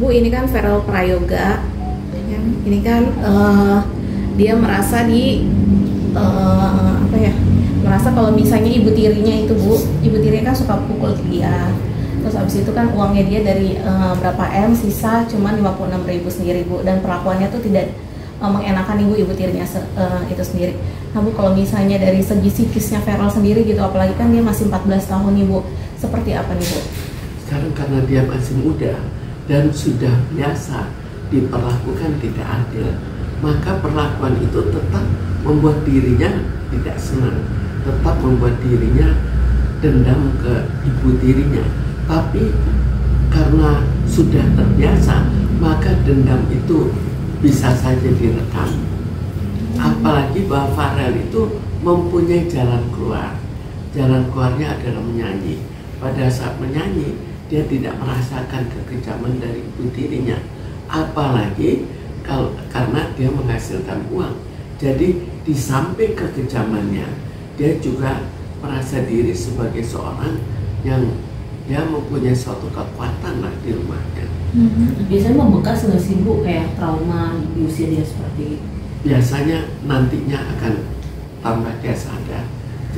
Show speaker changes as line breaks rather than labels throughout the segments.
Bu, ini kan Farel Prayoga, ya. Ini kan dia merasa apa ya? Merasa kalau misalnya ibu tirinya itu, Bu, ibu tirinya kan suka pukul dia. Terus abis itu kan uangnya dia dari berapa M, sisa cuma 56.000 sendiri, Bu. Dan perlakuannya tuh tidak mengenakan ibu tirinya itu sendiri. Nah, Bu, kalau misalnya dari segi psikisnya Farel sendiri gitu, apalagi kan dia masih 14 tahun nih, Bu. Seperti apa nih, Bu?
Sekarang karena dia masih muda dan sudah biasa diperlakukan tidak adil, maka perlakuan itu tetap membuat dirinya tidak senang, tetap membuat dirinya dendam ke ibu tirinya. Tapi karena sudah terbiasa, maka dendam itu bisa saja direkam. Apalagi bahwa Farel itu mempunyai jalan keluar. Jalan keluarnya adalah menyanyi. Pada saat menyanyi, dia tidak merasakan kekejaman dari ibu tirinya. Apalagi karena dia menghasilkan uang. Jadi di samping kekejamannya, dia juga merasa diri sebagai seorang yang dia mempunyai suatu kekuatan lah di rumahnya.
Biasanya membekas nggak sih, Bu, kayak trauma di usia dia seperti itu?
Biasanya nantinya akan tambah dia sadar.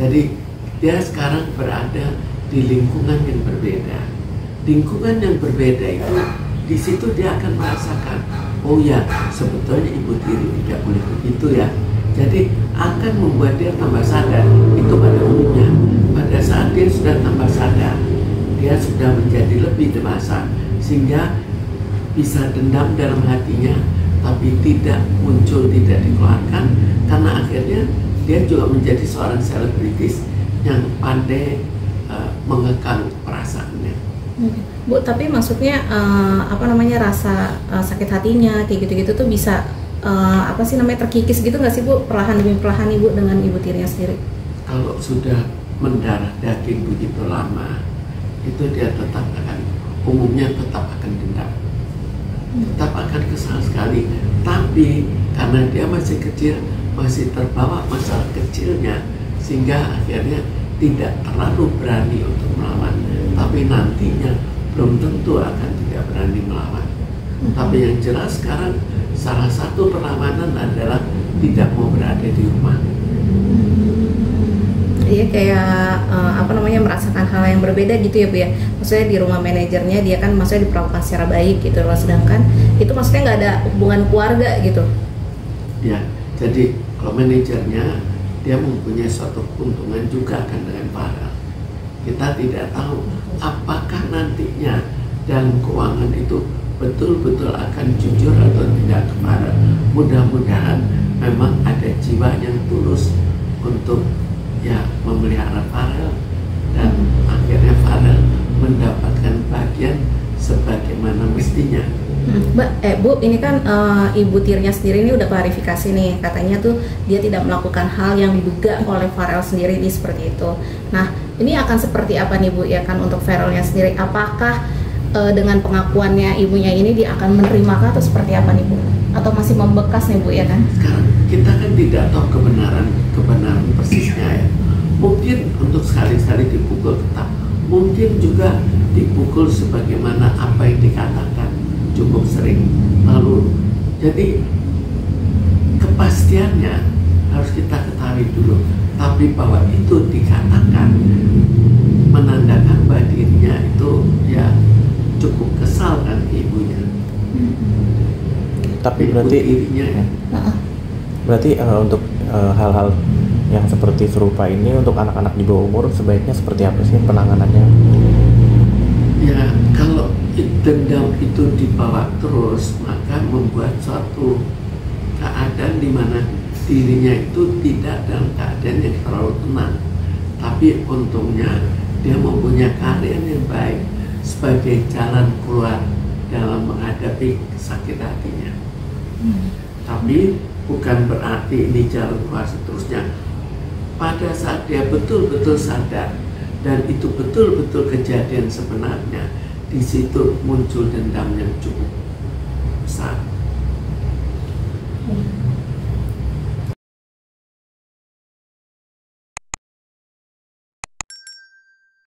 Jadi dia sekarang berada di lingkungan yang berbeda. Lingkungan yang berbeda itu, di situ dia akan merasakan, oh ya, sebetulnya ibu tiri tidak boleh begitu ya. Jadi akan membuat dia tambah sadar. Itu pada umumnya. Pada saat dia sudah tambah sadar, dia sudah menjadi lebih dewasa, sehingga bisa dendam dalam hatinya, tapi tidak muncul, tidak dikeluarkan, karena akhirnya dia juga menjadi seorang selebritis yang pandai mengekang perasaannya.
Bu, tapi maksudnya apa namanya, rasa sakit hatinya kayak gitu-gitu tuh bisa apa sih namanya, terkikis gitu nggak sih, Bu, perlahan demi perlahan Ibu dengan ibu tirinya sendiri?
Kalau sudah mendarah daging begitu lama, itu dia tetap akan, umumnya tetap akan dendam, tetap akan kesal sekali. Tapi karena dia masih kecil, masih terbawa masalah kecilnya, sehingga akhirnya tidak terlalu berani untuk melawan. Tapi nantinya belum tentu akan tidak berani melawan. Tapi yang jelas sekarang salah satu perlawanan adalah tidak mau berada di rumah.
Iya, kayak apa namanya, merasakan hal yang berbeda gitu ya, Bu ya. Maksudnya di rumah manajernya dia kan maksudnya diperlakukan secara baik gitu loh, sedangkan itu maksudnya nggak ada hubungan keluarga gitu.
Ya, jadi kalau manajernya dia mempunyai suatu keuntungan juga kan dengan Farel. Kita tidak tahu apakah nantinya dalam keuangan itu betul-betul akan jujur atau tidak ke Farel. Mudah-mudahan memang ada jiwa yang tulus untuk ya memelihara Farel, dan akhirnya Farel mendapatkan bagian sebagaimana mestinya.
Bu, ini kan ibu tirinya sendiri ini udah klarifikasi nih, katanya tuh dia tidak melakukan hal yang diduga oleh Farel sendiri nih, seperti itu. Nah, ini akan seperti apa nih, Bu, ya kan, untuk Farelnya sendiri? Apakah dengan pengakuannya ibunya ini dia akan menerima atau seperti apa nih, Bu? Atau masih membekas nih, Bu, ya kan?
Sekarang kita kan tidak tahu kebenaran persisnya ya. Mungkin untuk sekali-sekali dipukul tetap, mungkin juga dipukul sebagaimana apa yang dikatakan cukup sering. Lalu jadi kepastiannya harus kita ketahui dulu. Tapi bahwa itu dikatakan menandakan bahwa dirinya itu ya cukup kesal kan ke ibunya.
Tapi berarti
dirinya ya.
Berarti untuk hal-hal yang seperti serupa ini untuk anak-anak di bawah umur sebaiknya seperti apa sih penanganannya?
Ya, kalau dendam itu dibawa terus, maka membuat suatu keadaan di mana dirinya itu tidak dalam keadaan yang terlalu tenang. Tapi untungnya dia mempunyai keahlian yang baik sebagai jalan keluar dalam menghadapi sakit hatinya. Tapi bukan berarti ini jalan keluar seterusnya. Pada saat dia betul-betul sadar dan itu betul-betul kejadian sebenarnya, di situ muncul dendam yang cukup besar.